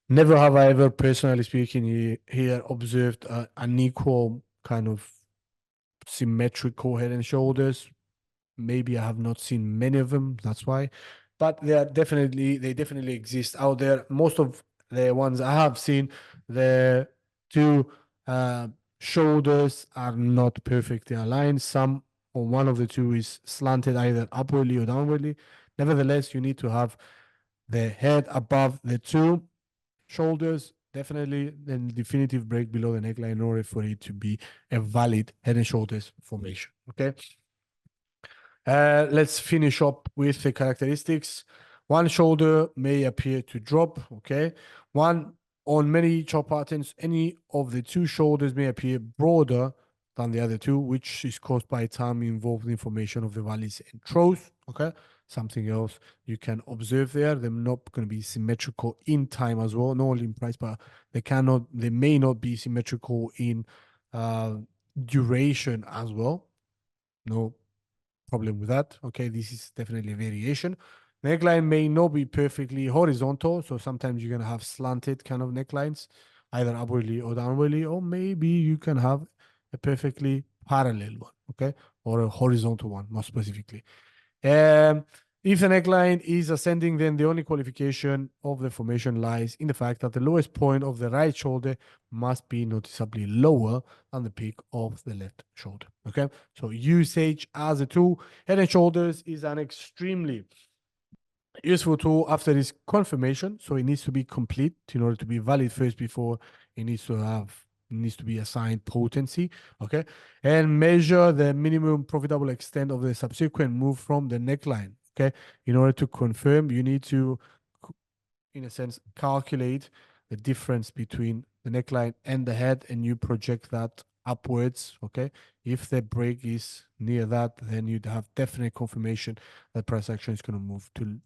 never have I ever, personally speaking, here observed an equal kind of symmetrical head and shoulders. Maybe I have not seen many of them, that's why. But they definitely exist out there. Most of the ones I have seen, the two shoulders are not perfectly aligned. Some or one of the two is slanted either upwardly or downwardly. Nevertheless, you need to have the head above the two shoulders, definitely, then definitive break below the neckline in order for it to be a valid head and shoulders formation. Okay. Let's finish up with the characteristics. One shoulder may appear to drop, okay? On many chart patterns, any of the two shoulders may appear broader than the other two, which is caused by time involved in formation of the valleys and troughs, okay? Something else you can observe there. They're not going to be symmetrical in time as well, not only in price, but they may not be symmetrical in duration as well. No problem with that. Okay, this is definitely a variation. Neckline may not be perfectly horizontal, so sometimes you're gonna have slanted kind of necklines, either upwardly or downwardly, or maybe you can have a perfectly parallel one, okay, or a horizontal one, more specifically. If the neckline is ascending, then the only qualification of the formation lies in the fact that the lowest point of the right shoulder must be noticeably lower than the peak of the left shoulder. Okay, so usage as a tool, head and shoulders is an extremely useful tool after this confirmation. So it needs to be complete in order to be valid first before it needs to be assigned potency. Okay. And measure the minimum profitable extent of the subsequent move from the neckline. Okay. In order to confirm, you need to, in a sense, calculate the difference between the neckline and the head, and you project that upwards. Okay. If the break is near that, then you'd have definite confirmation that price action is going to move to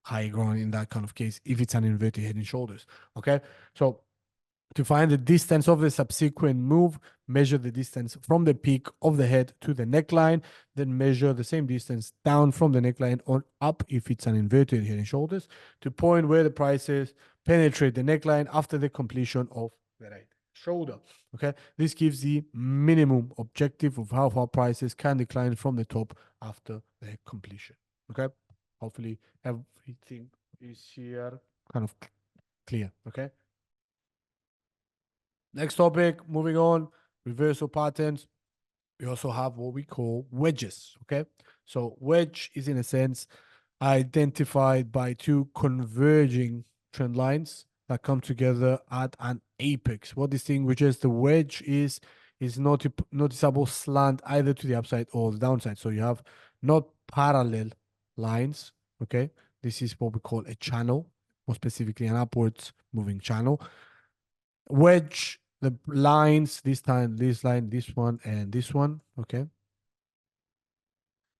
high ground in that kind of case, if it's an inverted head and shoulders. Okay. So to find the distance of the subsequent move, measure the distance from the peak of the head to the neckline, then measure the same distance down from the neckline on up if it's an inverted head and shoulders, to point where the prices penetrate the neckline after the completion of the right shoulder. Okay, this gives the minimum objective of how far prices can decline from the top after the completion. Okay, hopefully everything is here kind of clear. Okay. Next topic, moving on, reversal patterns. We also have what we call wedges, okay? So wedge is, in a sense, identified by two converging trend lines that come together at an apex. What distinguishes the wedge is noticeable slant either to the upside or the downside. So you have not parallel lines, okay? This is what we call a channel, more specifically an upwards moving channel. Wedge, the lines, this time, this line, this one, and this one, okay?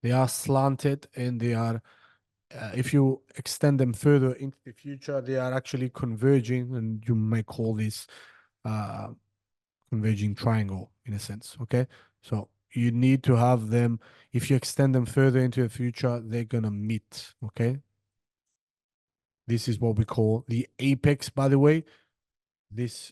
They are slanted, and they are, if you extend them further into the future, they are actually converging, and you might call this converging triangle in a sense, okay? So you need to have them, if you extend them further into the future, they're gonna meet, okay? This is what we call the apex, by the way. This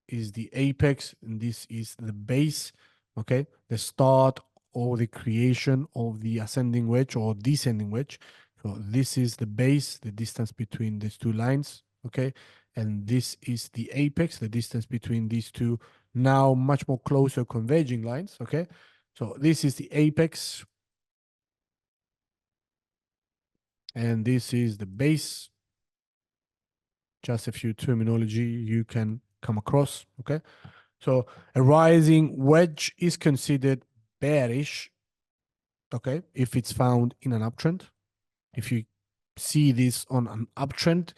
is the apex, and this is the base, okay? The start or the creation of the ascending wedge or descending wedge. So this is the base, the distance between these two lines, okay? And this is the apex, the distance between these two now much more closer converging lines, okay? So this is the apex, and this is the base. Just a few terminology you can come across, okay? So a rising wedge is considered bearish, okay, if it's found in an uptrend. If you see this on an uptrend,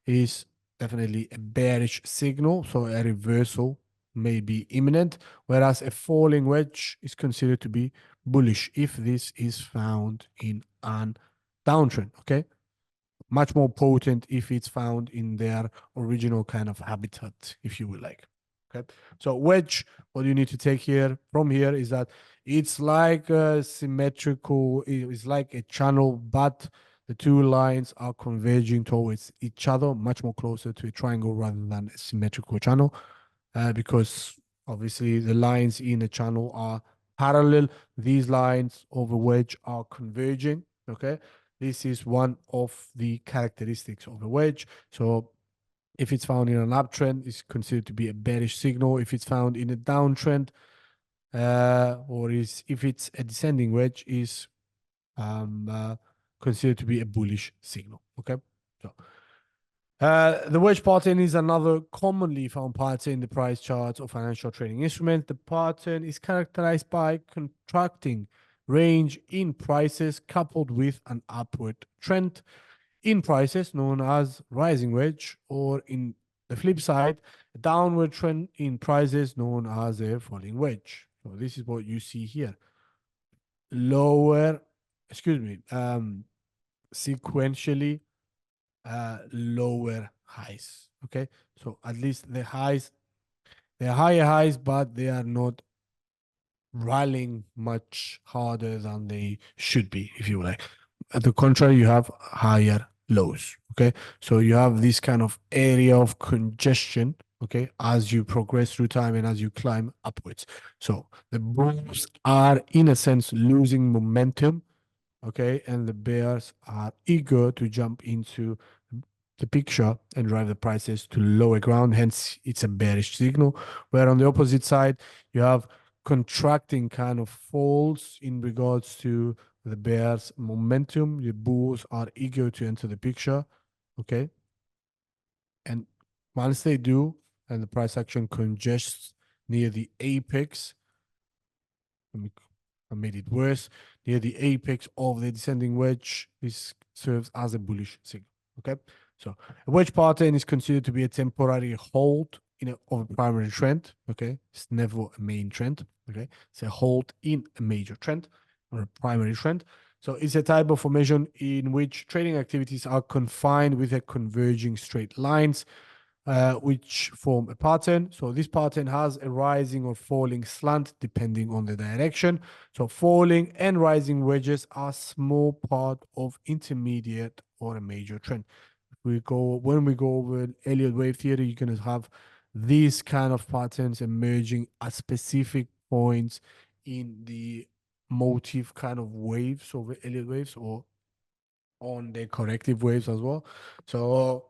it is definitely a bearish signal, so a reversal may be imminent, whereas a falling wedge is considered to be bullish if this is found in an downtrend, okay? Much more potent if it's found in their original kind of habitat, if you would like. Okay, so wedge, what you need to take here from here is that it's like a symmetrical, it's like a channel, but the two lines are converging towards each other, much more closer to a triangle rather than a symmetrical channel, because obviously the lines in a channel are parallel. These lines of a wedge are converging, okay? This is one of the characteristics of a wedge. So if it's found in an uptrend, it's considered to be a bearish signal. If it's found in a downtrend, if it's a descending wedge, is considered to be a bullish signal. Okay, so the wedge pattern is another commonly found pattern in the price charts of financial trading instruments. The pattern is characterized by contracting range in prices coupled with an upward trend in prices known as rising wedge, or in the flip side, a downward trend in prices known as a falling wedge. So this is what you see here. Sequentially lower highs. Okay, so at least the highs, they're higher highs, but they are not rallying much harder than they should be, if you like. At the contrary, you have higher lows. Okay, so you have this kind of area of congestion, okay, as you progress through time and as you climb upwards. So the bulls are, in a sense, losing momentum, okay, and the bears are eager to jump into the picture and drive the prices to lower ground. Hence, it's a bearish signal. Where on the opposite side, you have contracting kind of falls in regards to the bears momentum. The bulls are eager to enter the picture. Okay. And once they do, and the price action congests near the apex, I made it worse, near the apex of the descending wedge, this serves as a bullish signal. Okay. So a wedge pattern is considered to be a temporary hold of a primary trend. Okay. It's never a main trend. Okay. It's a hold in a major trend or a primary trend. So it's a type of formation in which trading activities are confined with a converging straight lines, which form a pattern. So this pattern has a rising or falling slant depending on the direction. So falling and rising wedges are small part of intermediate or a major trend. When we go over Elliott wave theory, you're going to have these kind of patterns emerging at specific points in the motif kind of waves over Elliott waves or on the corrective waves as well. So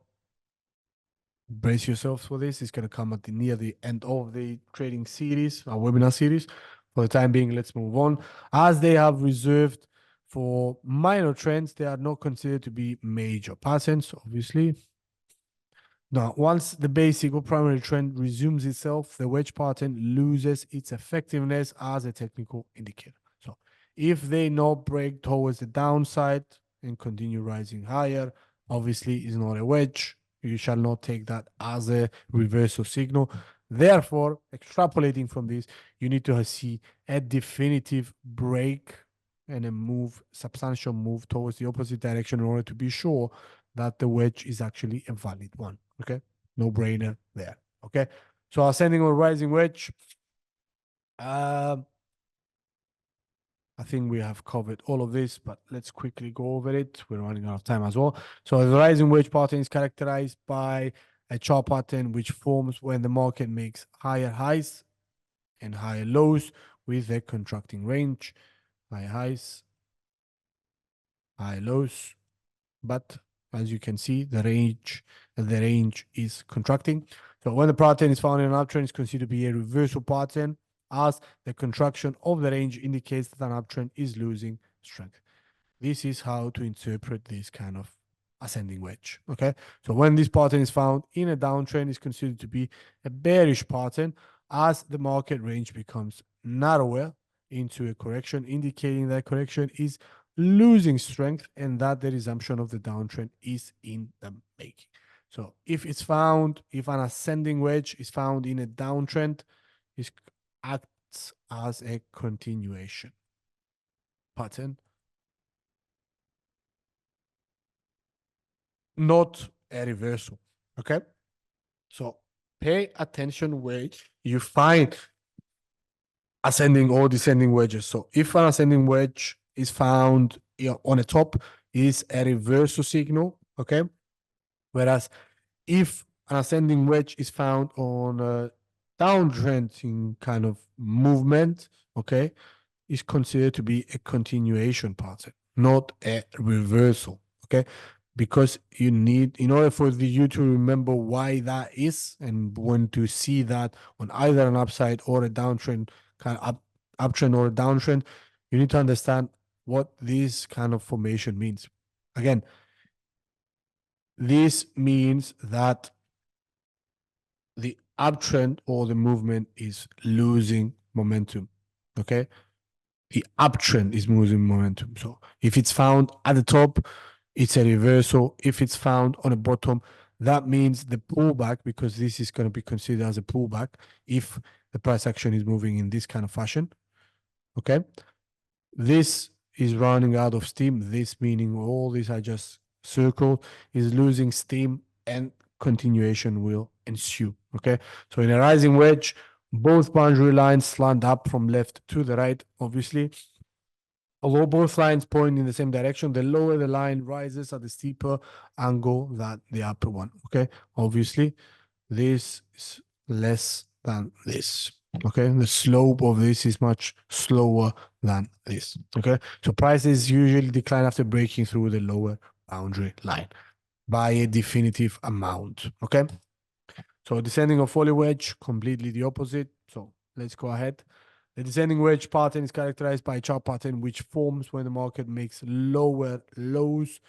brace yourselves for this. It's going to come at near the end of the trading series, our webinar series. For the time being, let's move on. As they have reserved for minor trends, they are not considered to be major patterns, obviously. Now, once the basic or primary trend resumes itself, the wedge pattern loses its effectiveness as a technical indicator. So if they not break towards the downside and continue rising higher, obviously it's not a wedge. You shall not take that as a reversal signal. Therefore, extrapolating from this, you need to see a definitive break and a substantial move towards the opposite direction in order to be sure that the wedge is actually a valid one. Okay, no brainer there. Okay, so ascending or rising wedge. I think we have covered all of this, but let's quickly go over it. We're running out of time as well. So the rising wedge pattern is characterized by a chart pattern which forms when the market makes higher highs and higher lows with a contracting range. High highs, high lows, but as you can see, the range is contracting. So when the pattern is found in an uptrend, it's considered to be a reversal pattern, as the contraction of the range indicates that an uptrend is losing strength. This is how to interpret this kind of ascending wedge. Okay, so when this pattern is found in a downtrend, it's considered to be a bearish pattern, as the market range becomes narrower into a correction, indicating that correction is losing strength and that the resumption of the downtrend is in the making. So if an ascending wedge is found in a downtrend, it acts as a continuation pattern, not a reversal. Okay, so pay attention where you find ascending or descending wedges. So if an ascending wedge is found on the top, is a reversal signal. Okay, whereas if an ascending wedge is found on a downtrending kind of movement, okay, is considered to be a continuation pattern, not a reversal. Okay, because you need, in order for you to remember why that is, and when to see that on either an upside or a downtrend, kind of uptrend or a downtrend, you need to understand what this kind of formation means. Again, this means that the uptrend or the movement is losing momentum. Okay, the uptrend is losing momentum. So if it's found at the top, it's a reversal. If it's found on the bottom, that means the pullback, because this is going to be considered as a pullback if the price action is moving in this kind of fashion. Okay, this is running out of steam. This meaning all this I just circled is losing steam, and continuation will ensue. Okay, so in a rising wedge, both boundary lines slant up from left to the right, obviously. Although both lines point in the same direction, the lower the line rises at a steeper angle than the upper one. Okay, obviously, this is less than this. Okay, the slope of this is much slower than this. Okay, so prices usually decline after breaking through the lower boundary line by a definitive amount. Okay, so descending or falling wedge, completely the opposite. So let's go ahead. The descending wedge pattern is characterized by a chart pattern which forms when the market makes lower lows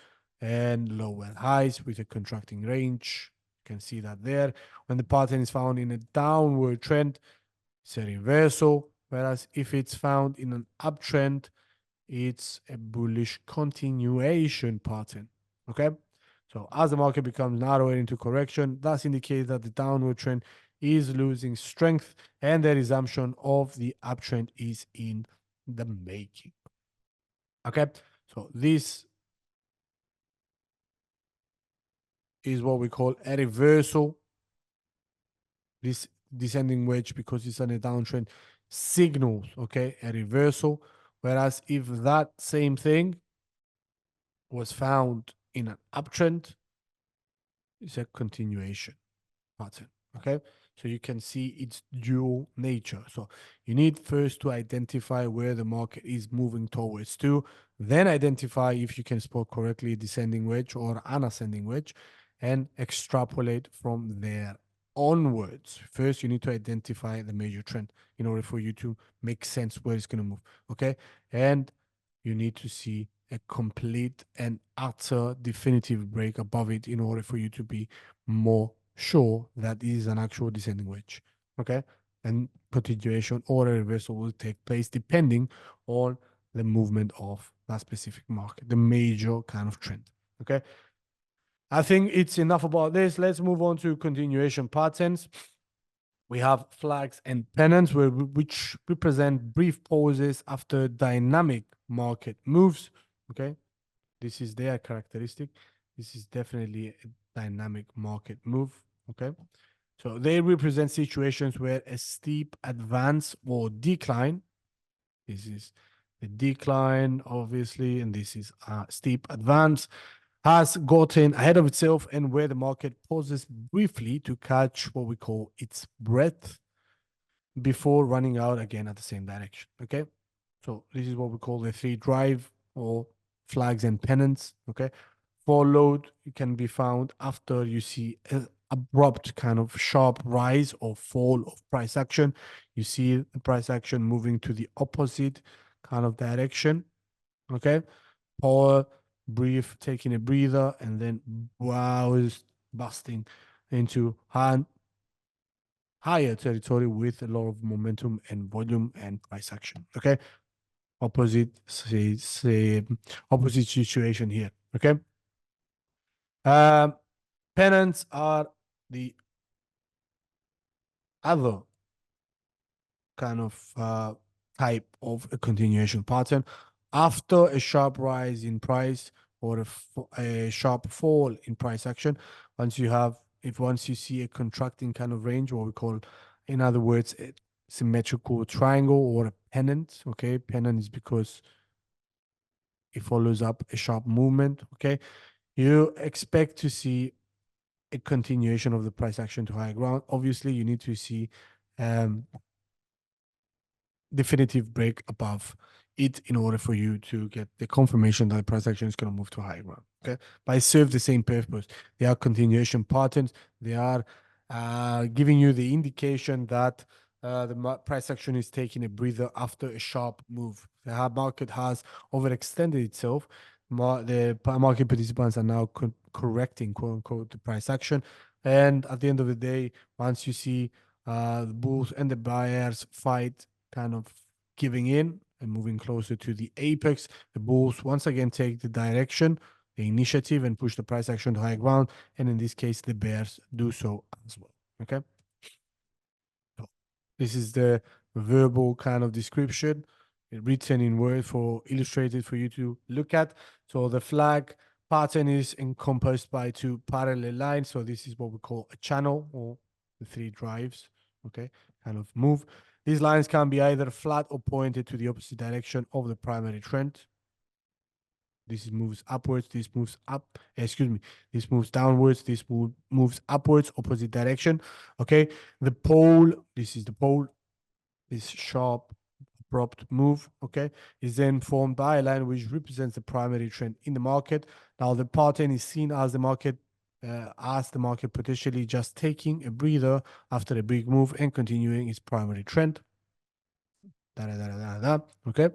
and lower highs with a contracting range. You can see that there. When the pattern is found in a downward trend, it's a reversal, whereas if it's found in an uptrend, it's a bullish continuation pattern. Okay, so as the market becomes narrower into correction, that indicates that the downward trend is losing strength and the resumption of the uptrend is in the making. Okay, so this is what we call a reversal. This descending wedge, because it's on a downtrend, signals, okay, a reversal. Whereas if that same thing was found in an uptrend, it's a continuation pattern. Okay, so you can see its dual nature. So you need first to identify where the market is moving towards to, then identify if you can spot correctly a descending wedge or an ascending wedge, and extrapolate from there onwards. First, you need to identify the major trend in order for you to make sense where it's going to move. Okay, and you need to see a complete and utter definitive break above it in order for you to be more sure that it is an actual descending wedge. Okay, and continuation or a reversal will take place depending on the movement of that specific market, the major kind of trend. Okay, I think it's enough about this. Let's move on to continuation patterns. We have flags and pennants, which represent brief pauses after dynamic market moves. Okay, this is their characteristic. This is definitely a dynamic market move. Okay, so they represent situations where a steep advance or decline. This is the decline, obviously, and this is a steep advance, has gotten ahead of itself and where the market pauses briefly to catch what we call its breath before running out again at the same direction. Okay, so this is what we call the three drive or flags and pennants. Okay, followed it can be found after you see an abrupt kind of sharp rise or fall of price action. You see the price action moving to the opposite kind of direction. Okay, power, brief, taking a breather, and then wow, is busting into higher territory with a lot of momentum and volume and price action. Okay, opposite opposite situation here. Okay, pennants are the other kind of type of a continuation pattern after a sharp rise in price or a sharp fall in price action. Once you see a contracting kind of range, what we call, in other words, a symmetrical triangle or a pennant. Okay, pennant is because it follows up a sharp movement. Okay, you expect to see a continuation of the price action to higher ground. Obviously, you need to see definitive break above it in order for you to get the confirmation that the price action is going to move to higher ground. Okay, but it serves the same purpose. They are continuation patterns. They are giving you the indication that the price action is taking a breather after a sharp move. The market has overextended itself. The market participants are now correcting, quote unquote, the price action. And at the end of the day, once you see the bulls and the buyers fight, kind of giving in and moving closer to the apex, the bulls once again take the direction, the initiative, and push the price action to high ground. And in this case, the bears do so as well. Okay. So this is the verbal kind of description, written in word for illustrated for you to look at. So the flag pattern is encompassed by two parallel lines. So this is what we call a channel or the three drives. Okay, kind of move. These lines can be either flat or pointed to the opposite direction of the primary trend. This moves upwards, this moves up, excuse me, this moves downwards, this moves upwards, opposite direction. Okay, the pole, this is the pole, this sharp, abrupt move, okay, is then formed by a line which represents the primary trend in the market. Now, the pattern is seen as the market potentially just taking a breather after a big move and continuing its primary trend. Okay,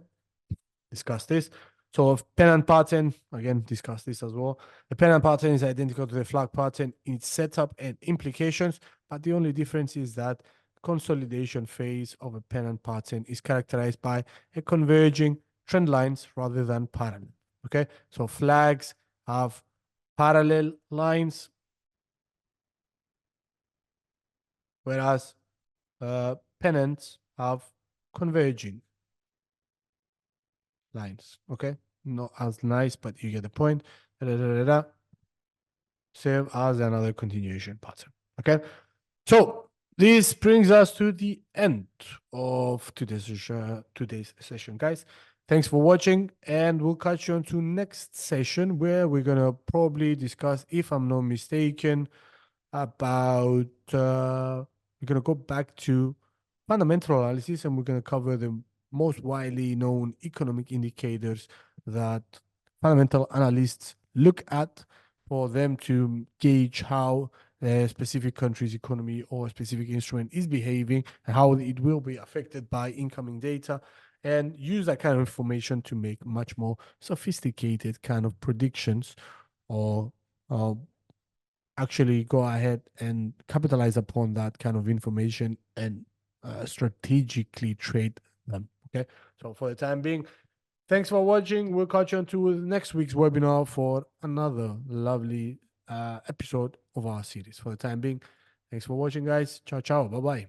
discuss this. So pennant pattern, again, discuss this as well. The pennant pattern is identical to the flag pattern in its setup and implications, but the only difference is that consolidation phase of a pennant pattern is characterized by a converging trend lines rather than parallel. Okay, so flags have parallel lines, whereas pennants have converging lines. Okay, not as nice, but you get the point. Same as another continuation pattern. Okay, so this brings us to the end of today's session, guys. Thanks for watching, and we'll catch you on to next session where we're gonna probably discuss, if I'm not mistaken, about we're gonna go back to fundamental analysis, and we're gonna cover the most widely known economic indicators that fundamental analysts look at for them to gauge how a specific country's economy or a specific instrument is behaving and how it will be affected by incoming data, and use that kind of information to make much more sophisticated kind of predictions or actually go ahead and capitalize upon that kind of information and strategically trade them. Okay, so for the time being, thanks for watching. We'll catch you on to next week's webinar for another lovely episode of our series. For the time being, thanks for watching, guys. Ciao, ciao. Bye bye.